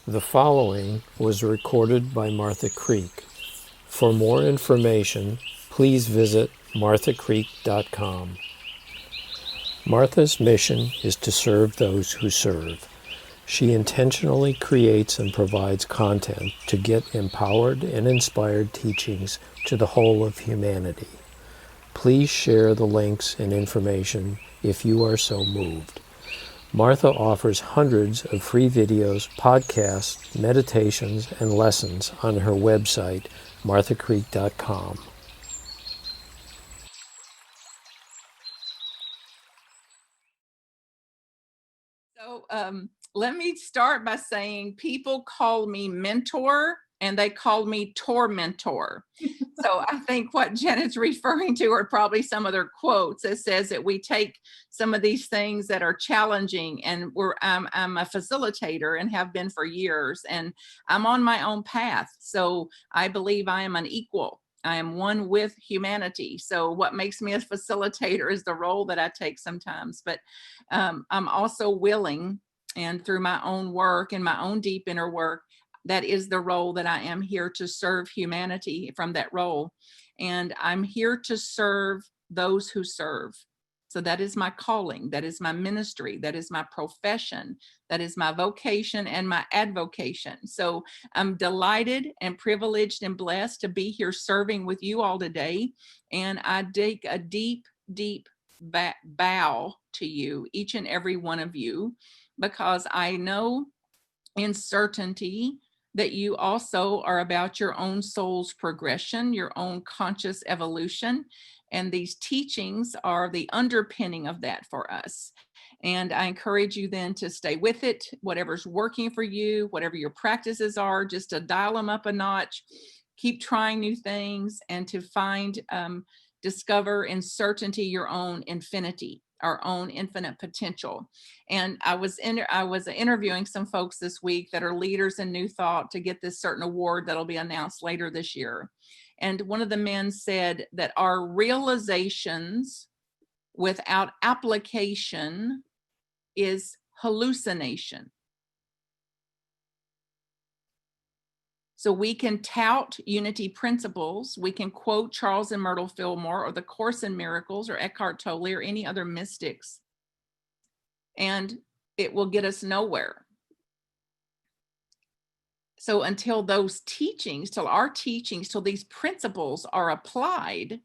The following was recorded by Martha Creek. For more information, please visit marthacreek.com. Martha's mission is to serve those who serve. She intentionally creates and provides content to get empowered and inspired teachings to the whole of humanity. Please share the links and information if you are so moved. Martha offers hundreds of free videos, podcasts, meditations, and lessons on her website, marthacreek.com. So let me start by saying people call me mentor and they call me tormentor. So I think what Janet's referring to are probably some of their quotes that says that we take some of these things that are challenging, and I'm a facilitator and have been for years, and I'm on my own path. So I believe I am an equal. I am one with humanity. So what makes me a facilitator is the role that I take sometimes, but I'm also willing, and through my own work and my own deep inner work, that is the role that I am here to serve humanity from that role. And I'm here to serve those who serve. So that is my calling. That is my ministry. That is my profession. That is my vocation and my advocation. So I'm delighted and privileged and blessed to be here serving with you all today. And I take a deep, deep bow to you, each and every one of you, because I know in certainty that you also are about your own soul's progression, your own conscious evolution. And these teachings are the underpinning of that for us. And I encourage you then to stay with it, whatever's working for you, whatever your practices are, just to dial them up a notch, keep trying new things, and to discover in certainty your own infinity, our own infinite potential. And I was interviewing some folks this week that are leaders in New Thought to get this certain award that'll be announced later this year. And one of the men said that our realizations without application is hallucination. So we can tout unity principles. We can quote Charles and Myrtle Fillmore or the Course in Miracles or Eckhart Tolle or any other mystics, and it will get us nowhere. So until those teachings, till our teachings, till these principles are applied,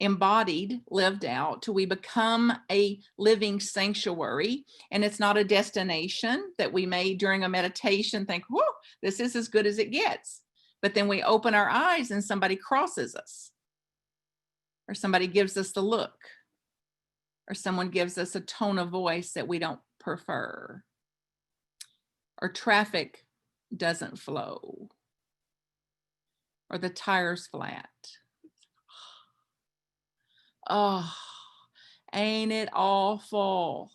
embodied, lived out, till we become a living sanctuary. And it's not a destination that we may during a meditation think, whoa, this is as good as it gets. But then we open our eyes and somebody crosses us, or somebody gives us the look, or someone gives us a tone of voice that we don't prefer, or traffic doesn't flow, or the tire's flat. Oh, ain't it awful?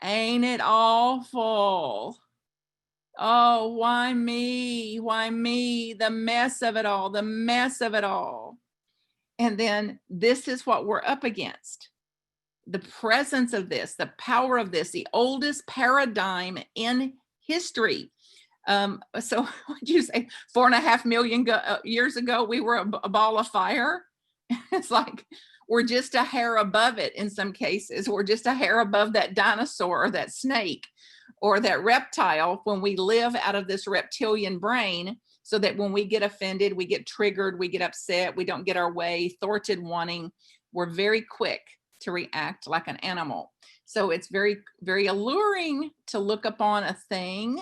Ain't it awful? Oh, why me? Why me? The mess of it all, the mess of it all. And then this is what we're up against. The presence of this, the power of this, the oldest paradigm in history. So what'd you say? 4.5 million years ago, we were a ball of fire. It's like we're just a hair above it in some cases. We're just a hair above that dinosaur or that snake or that reptile when we live out of this reptilian brain, so that when we get offended, we get triggered, we get upset, we don't get our way, thwarted wanting, we're very quick to react like an animal. So it's very, very alluring to look upon a thing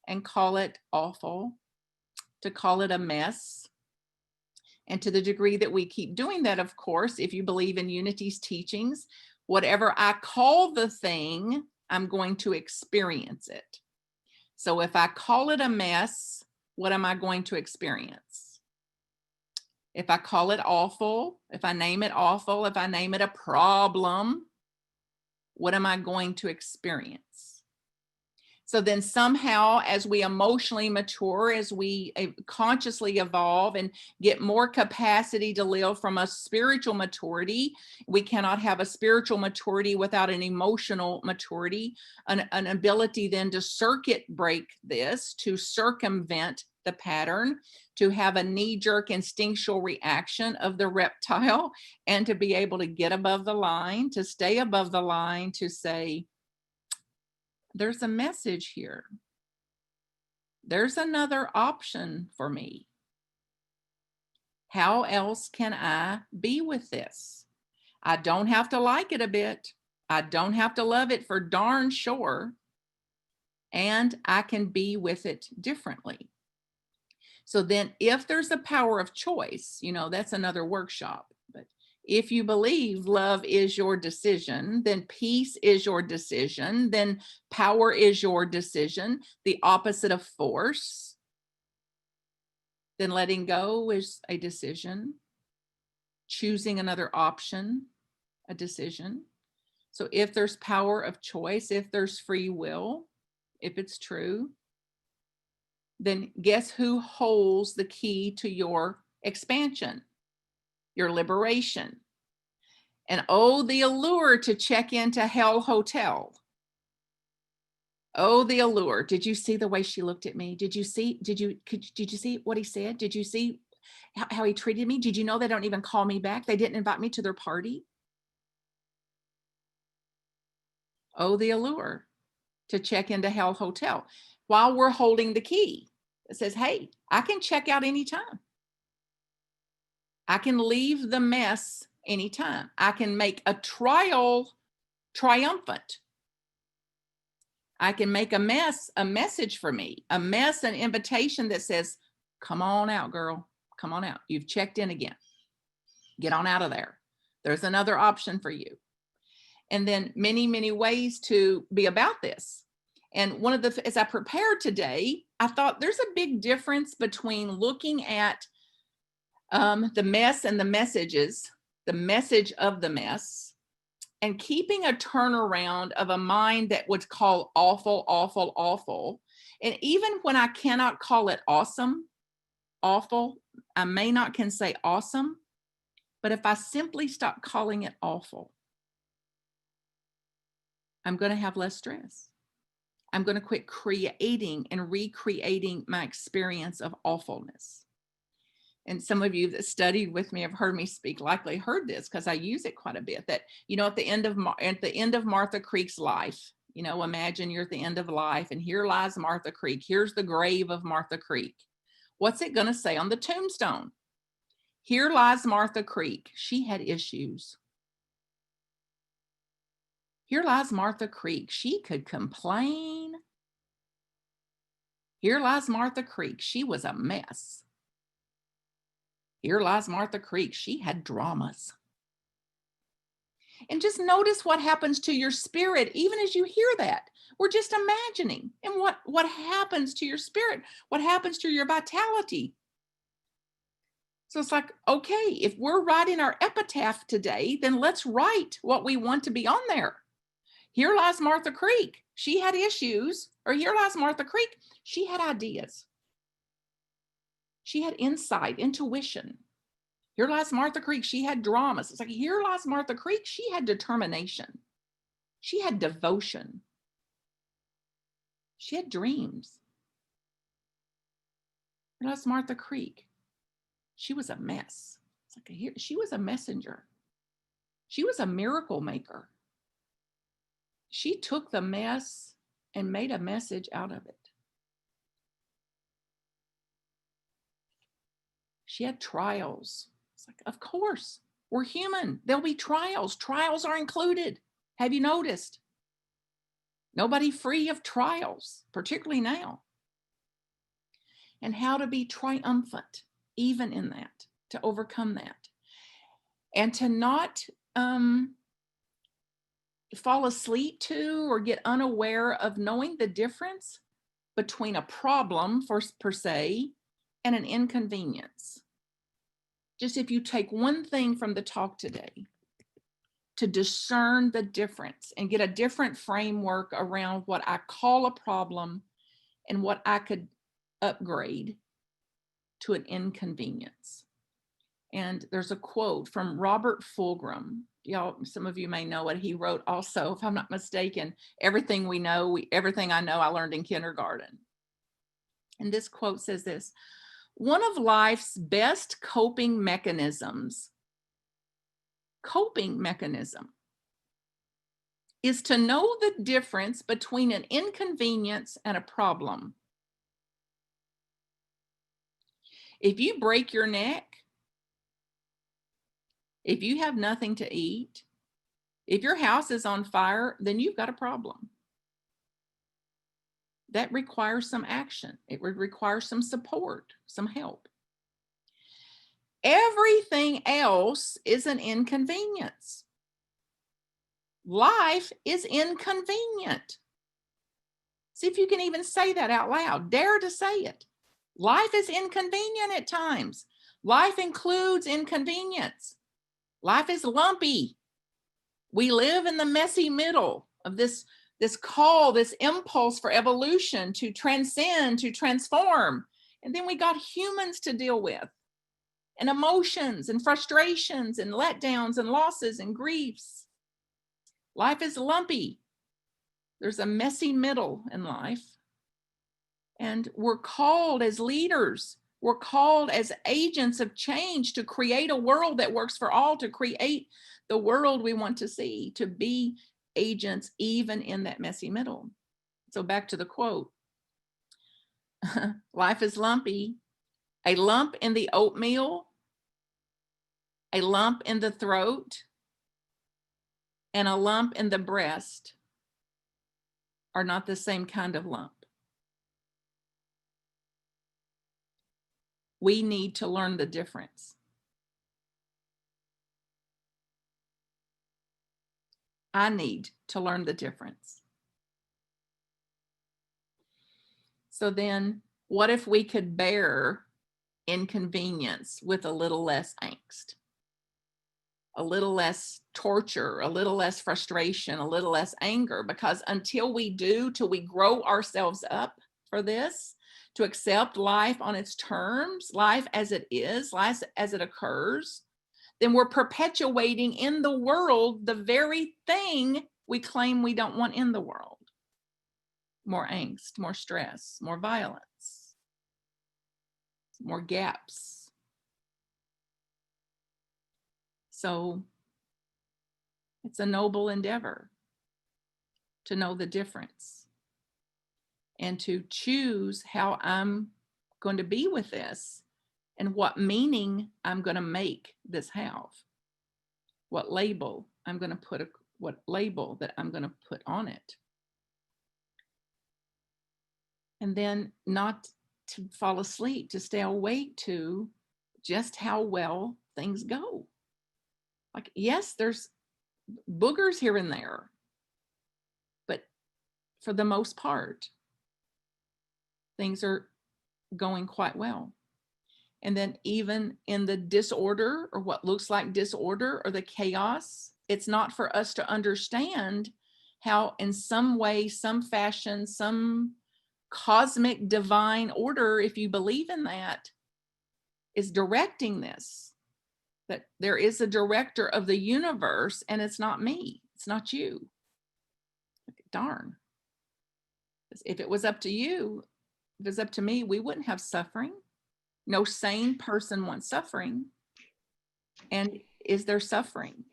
and call it awful, to call it a mess. And to the degree that we keep doing that, of course, if you believe in Unity's teachings, whatever I call the thing, I'm going to experience it. So if I call it a mess, what am I going to experience? If I call it awful, if I name it awful, if I name it a problem, what am I going to experience? So then somehow, as we emotionally mature, as we consciously evolve and get more capacity to live from a spiritual maturity, we cannot have a spiritual maturity without an emotional maturity, an ability then to circuit break this, to circumvent the pattern, to have a knee-jerk instinctual reaction of the reptile, and to be able to get above the line, to stay above the line, to say, there's a message here. There's another option for me. How else can I be with this? I don't have to like it a bit. I don't have to love it for darn sure. And I can be with it differently. So then if there's a power of choice, that's another workshop. But if you believe love is your decision, then peace is your decision, then power is your decision, the opposite of force, then letting go is a decision, choosing another option, a decision. So if there's power of choice, if there's free will, if it's true, then guess who holds the key to your expansion, your liberation? And oh, the allure to check into Hell Hotel. Oh, the allure. Did you see the way she looked at me? Did you see what he said? Did you see how he treated me? Did you know they don't even call me back? They didn't invite me to their party. Oh, the allure to check into Hell Hotel while we're holding the key. It says, hey, I can check out anytime. I can leave the mess anytime. I can make a trial triumphant. I can make a mess a message for me, a mess an invitation that says, come on out, girl. Come on out. You've checked in again. Get on out of there. There's another option for you. And then many, many ways to be about this. And as I prepared today, I thought there's a big difference between looking at the mess and the messages, the message of the mess, and keeping a turnaround of a mind that would call awful, awful, awful. And even when I cannot call it awesome, awful, I may not can say awesome, but if I simply stop calling it awful, I'm going to have less stress. I'm going to quit creating and recreating my experience of awfulness. And some of you that studied with me have heard me speak, likely heard this because I use it quite a bit, that, at the end of Martha Creek's life, imagine you're at the end of life and here lies Martha Creek. Here's the grave of Martha Creek. What's it going to say on the tombstone? Here lies Martha Creek. She had issues. Here lies Martha Creek. She could complain. Here lies Martha Creek. She was a mess. Here lies Martha Creek. She had dramas. And just notice what happens to your spirit, even as you hear that. We're just imagining. And what happens to your spirit? What happens to your vitality? So it's like, okay, if we're writing our epitaph today, then let's write what we want to be on there. Here lies Martha Creek. She had issues. Or here lies Martha Creek. She had ideas. She had insight, intuition. Here lies Martha Creek. She had dramas. It's like, here lies Martha Creek. She had determination. She had devotion. She had dreams. Here lies Martha Creek. She was a mess. It's like, she was a messenger. She was a miracle maker. She took the mess and made a message out of it. She had trials. It's like, of course, we're human. There'll be trials. Trials are included. Have you noticed? Nobody free of trials, particularly now. And how to be triumphant, even in that, to overcome that. And to not fall asleep to or get unaware of knowing the difference between a problem per se and an inconvenience. Just if you take one thing from the talk today, to discern the difference and get a different framework around what I call a problem and what I could upgrade to an inconvenience. And there's a quote from Robert Fulghum. Y'all, some of you may know it. He wrote also, if I'm not mistaken, everything I know, I learned in kindergarten. And this quote says this: one of life's best coping mechanism is to know the difference between an inconvenience and a problem. If you break your neck, if you have nothing to eat, if your house is on fire, then you've got a problem. That requires some action. It would require some support, some help. Everything else is an inconvenience. Life is inconvenient. See if you can even say that out loud. Dare to say it. Life is inconvenient at times. Life includes inconvenience. Life is lumpy. We live in the messy middle of this call, this impulse for evolution to transcend, to transform. And then we got humans to deal with, and emotions and frustrations and letdowns and losses and griefs. Life is lumpy. There's a messy middle in life. And we're called as leaders, we're called as agents of change to create a world that works for all, to create the world we want to see, to be agents even in that messy middle. So back to the quote. Life is lumpy. A lump in the oatmeal, a lump in the throat, and a lump in the breast are not the same kind of lump. We need to learn the difference. I need to learn the difference. So then, what if we could bear inconvenience with a little less angst, a little less torture, a little less frustration, a little less anger? Because until we grow ourselves up for this, to accept life on its terms, life as it is, life as it occurs, then we're perpetuating in the world the very thing we claim we don't want in the world. More angst, more stress, more violence, more gaps. So it's a noble endeavor to know the difference and to choose how I'm going to be with this and what meaning I'm going to make this have, what label that I'm going to put on it. And then not to fall asleep, to stay awake to just how well things go. Like, yes, there's boogers here and there, but for the most part, things are going quite well. And then even in the disorder, or what looks like disorder, or the chaos, it's not for us to understand how in some way, some fashion, some cosmic divine order, if you believe in that, is directing this. That there is a director of the universe, and it's not me, it's not you. Darn. If it was up to you, if it was up to me, we wouldn't have suffering. No sane person wants suffering. And is there suffering?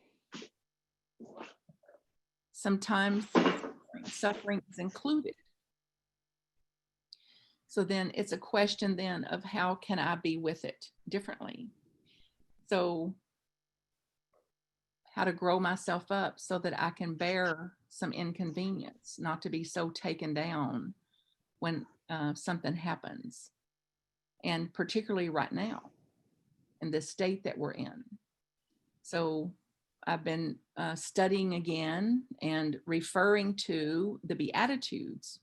Sometimes suffering is included. So then it's a question then of how can I be with it differently? So how to grow myself up so that I can bear some inconvenience, not to be so taken down when something happens. And particularly right now in the state that we're in. So I've been studying again and referring to the Beatitudes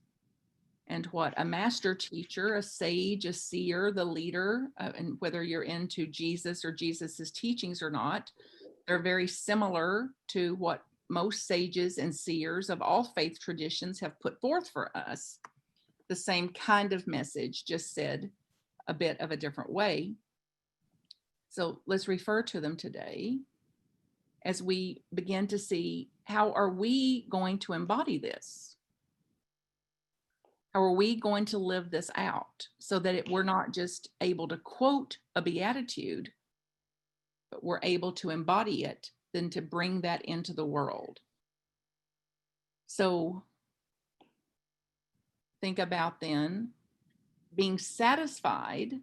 and what a master teacher, a sage, a seer, the leader, and whether you're into Jesus or Jesus's teachings or not, They're very similar to what most sages and seers of all faith traditions have put forth for us. The same kind of message, just said a bit of a different way. So let's refer to them today as we begin to see, how are we going to embody this? How are we going to live this out so that we're not just able to quote a beatitude, but we're able to embody it, then to bring that into the world. So think about then being satisfied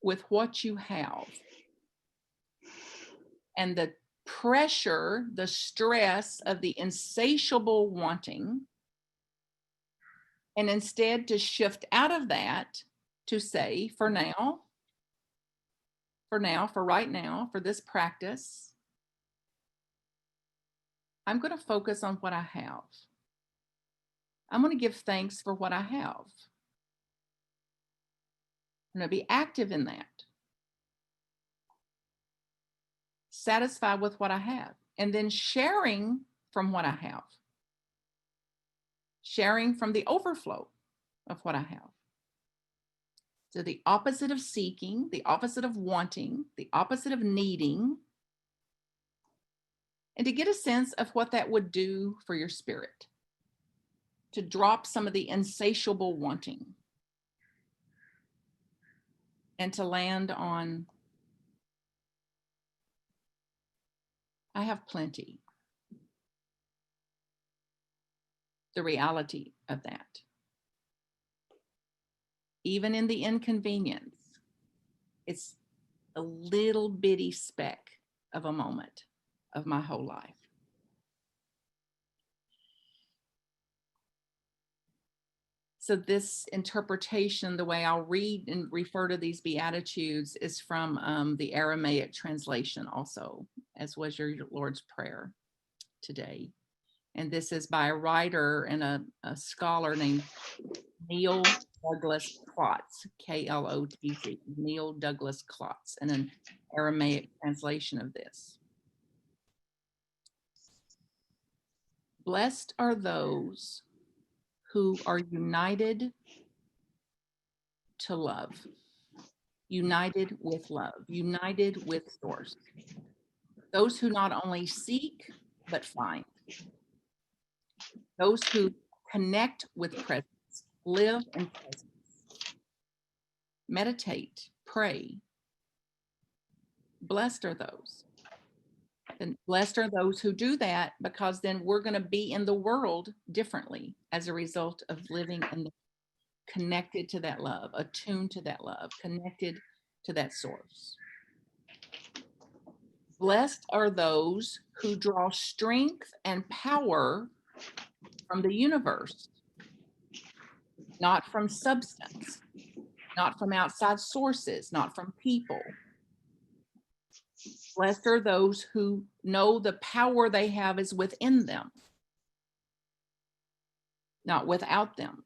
with what you have, and the pressure, the stress of the insatiable wanting, and instead to shift out of that to say, for right now, for this practice, I'm going to focus on what I have. I'm going to give thanks for what I have. I'm going to be active in that. Satisfied with what I have. And then sharing from what I have. Sharing from the overflow of what I have. So the opposite of seeking, the opposite of wanting, the opposite of needing. And to get a sense of what that would do for your spirit. To drop some of the insatiable wanting. And to land on, I have plenty. The reality of that. Even in the inconvenience, it's a little bitty speck of a moment of my whole life. So this interpretation, the way I'll read and refer to these Beatitudes, is from the Aramaic translation also, as was your Lord's Prayer today. And this is by a writer and a scholar named Neil Douglas Klotz, Klotz, Neil Douglas Klotz, and an Aramaic translation of this. Blessed are those who are united to love, united with love, united with source. Those who not only seek, but find. Those who connect with presence, live in presence, meditate, pray. Blessed are those. And blessed are those who do that, because then we're going to be in the world differently as a result of living in the connected to that love, attuned to that love, connected to that source. Blessed are those who draw strength and power from the universe, not from substance, not from outside sources, not from people. Blessed are those who know the power they have is within them, not without them,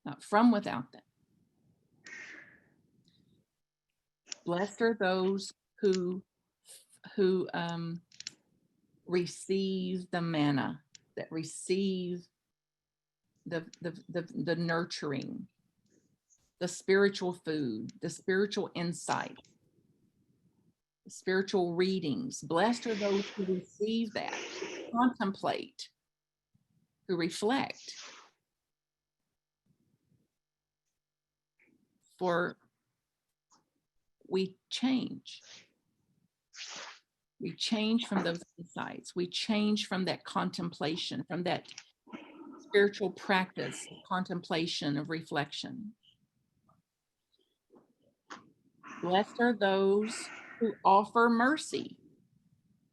not from without them. Blessed are those who receive the manna, that receive the nurturing, the spiritual food, the spiritual insight, the spiritual readings. Blessed are those who receive that, who contemplate, who reflect. For we change. We change from those insights. We change from that contemplation, from that spiritual practice, contemplation of reflection. Blessed are those who offer mercy.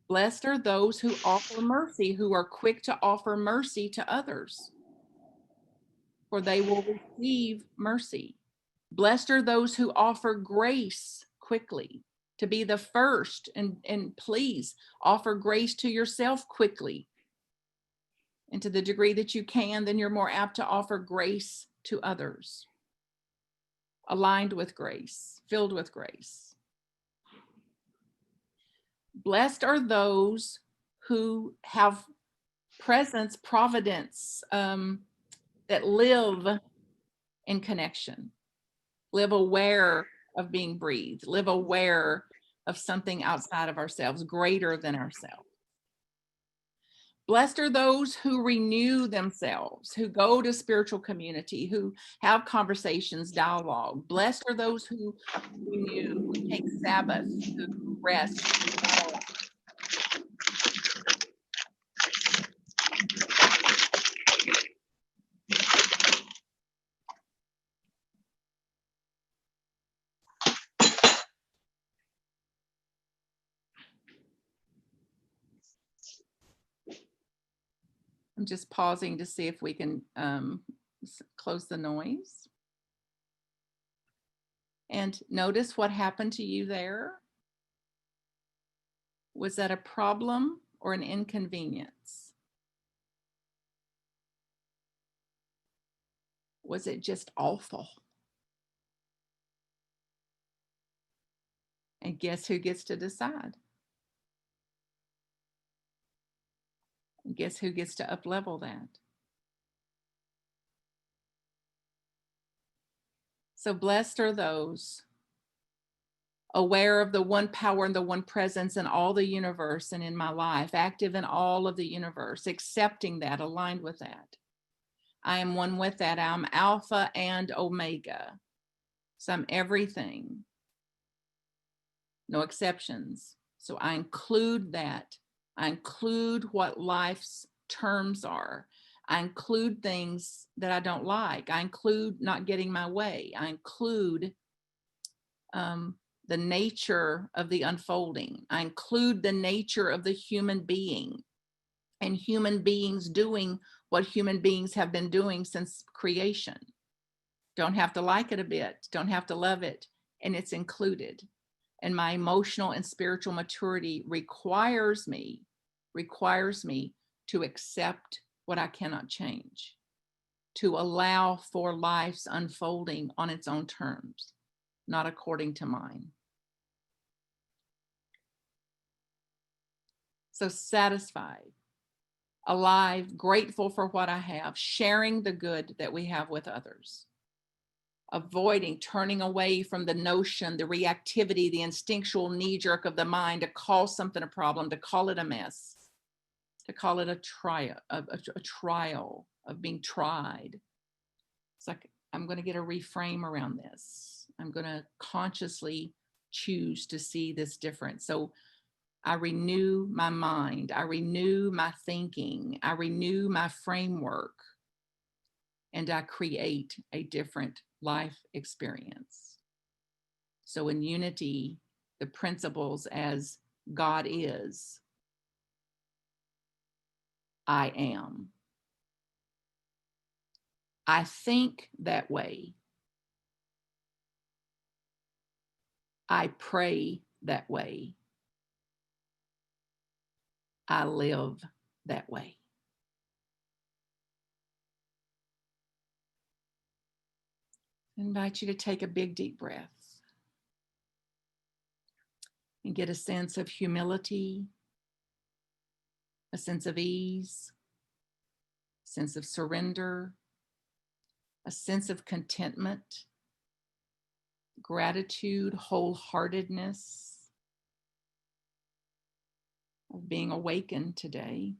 Blessed are those who offer mercy, who are quick to offer mercy to others, for they will receive mercy. Blessed are those who offer grace quickly, to be the first, and please offer grace to yourself quickly. And to the degree that you can, then you're more apt to offer grace to others. Aligned with grace, filled with grace. Blessed are those who have presence, providence, that live in connection, live aware of being breathed, live aware of something outside of ourselves, greater than ourselves. Blessed are those who renew themselves, who go to spiritual community, who have conversations, dialogue. Blessed are those who renew, who take Sabbath, who rest. I'm just pausing to see if we can close the noise. And notice what happened to you there. Was that a problem or an inconvenience? Was it just awful? And guess who gets to decide? And guess who gets to up-level that? So blessed are those aware of the one power and the one presence in all the universe and in my life, active in all of the universe, accepting that, aligned with that. I am one with that. I'm Alpha and Omega. So I'm everything. No exceptions. So I include that. I include what life's terms are. I include things that I don't like. I include not getting my way. I include the nature of the unfolding. I include the nature of the human being and human beings doing what human beings have been doing since creation. Don't have to like it a bit, don't have to love it, and it's included. And my emotional and spiritual maturity requires me to accept what I cannot change, to allow for life's unfolding on its own terms, not according to mine. So satisfied, alive, grateful for what I have, sharing the good that we have with others, avoiding, turning away from the notion, the reactivity, the instinctual knee-jerk of the mind to call something a problem, to call it a mess, to call it a trial of being tried. It's like, I'm going to get a reframe around this. I'm going to consciously choose to see this different. So I renew my mind, I renew my thinking, I renew my framework, and I create a different life experience. So in unity, the principles as God is, I am. I think that way. I pray that way. I live that way. I invite you to take a big, deep breath and get a sense of humility, a sense of ease, a sense of surrender, a sense of contentment, gratitude, wholeheartedness, of being awakened today,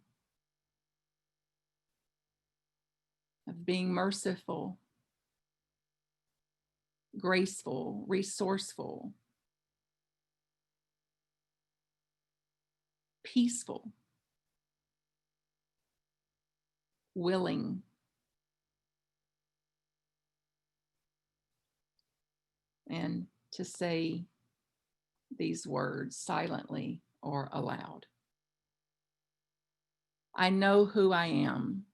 of being merciful, graceful, resourceful, peaceful, willing, and to say these words silently or aloud. I know who I am.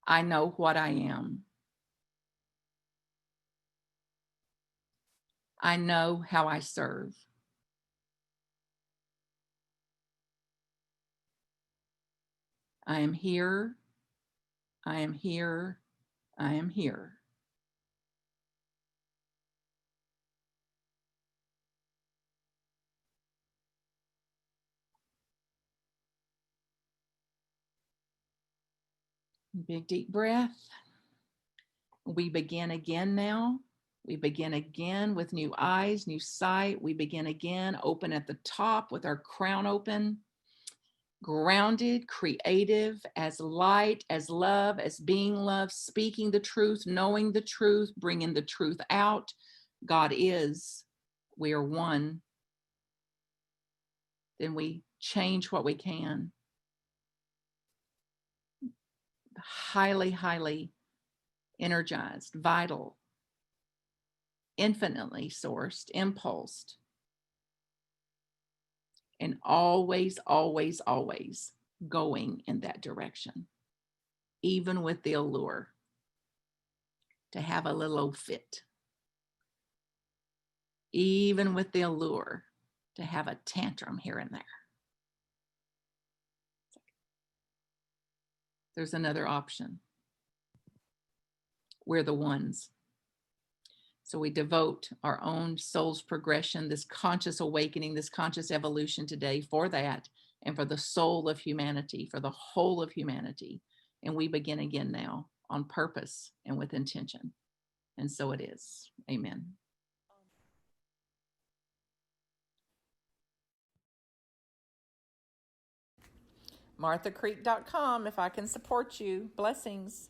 I know what I am. I know how I serve. I am here. I am here. I am here. Big deep breath. We begin again now. We begin again with new eyes, new sight. We begin again open at the top with our crown open, grounded, creative, as light, as love, as being love, speaking the truth, knowing the truth, bringing the truth out. God is. We are one. Then we change what we can. Highly, highly energized, vital, infinitely sourced, impulsed, and always, always, always going in that direction, even with the allure to have a little fit, even with the allure to have a tantrum here and there. There's another option. We're the ones. So we devote our own soul's progression, this conscious awakening, this conscious evolution today for that and for the soul of humanity, for the whole of humanity. And we begin again now on purpose and with intention. And so it is. Amen. MarthaCreek.com if I can support you. Blessings.